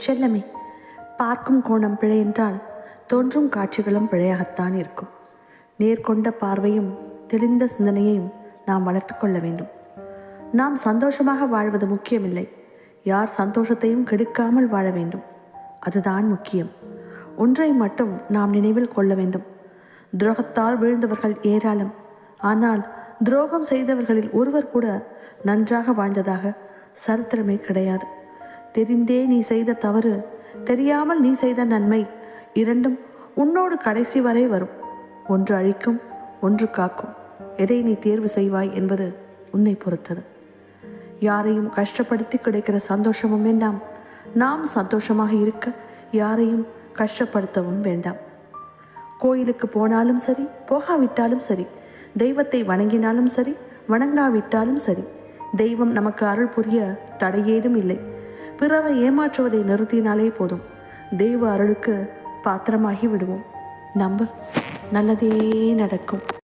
செல்லமே, பார்க்கும் கோணம் பிழை என்றால் தோன்றும் காட்சிகளும் பிழையாகத்தான் இருக்கும். நேர்கொண்ட பார்வையும் தெளிந்த சிந்தனையையும் நாம் வளர்த்து கொள்ள வேண்டும். நாம் சந்தோஷமாக வாழ்வது முக்கியமில்லை, யார் சந்தோஷத்தையும் கெடுக்காமல் வாழ வேண்டும், அதுதான் முக்கியம். ஒன்றை மட்டும் நாம் நினைவில் கொள்ள வேண்டும். துரோகத்தால் வீழ்ந்தவர்கள் ஏராளம். ஆனால் துரோகம் செய்தவர்களில் ஒருவர் கூட நன்றாக வாழ்ந்ததாக சரித்திரமே கிடையாது. தெரிந்தே நீ செய்த தவறு, தெரியாமல் நீ செய்த நன்மை, இரண்டும் உன்னோடு கடைசி வரை வரும். ஒன்று அழிக்கும், ஒன்று காக்கும். எதை நீ தேர்வு செய்வாய் என்பது உன்னை பொறுத்தது. யாரையும் கஷ்டப்படுத்தி கிடைக்கிற சந்தோஷமும் வேண்டாம், நாம் சந்தோஷமாக இருக்க யாரையும் கஷ்டப்படுத்தவும் வேண்டாம். கோயிலுக்கு போனாலும் சரி, போகாவிட்டாலும் சரி, தெய்வத்தை வணங்கினாலும் சரி, வணங்காவிட்டாலும் சரி, தெய்வம் நமக்கு அருள் புரிய தடையேதும் இல்லை. பிறரை ஏமாற்றுவதை நிறுத்தினாலே போதும், தெய்வ அருளுக்கு பாத்திரமாகி விடுவோம். நம்பு, நல்லதே நடக்கும்.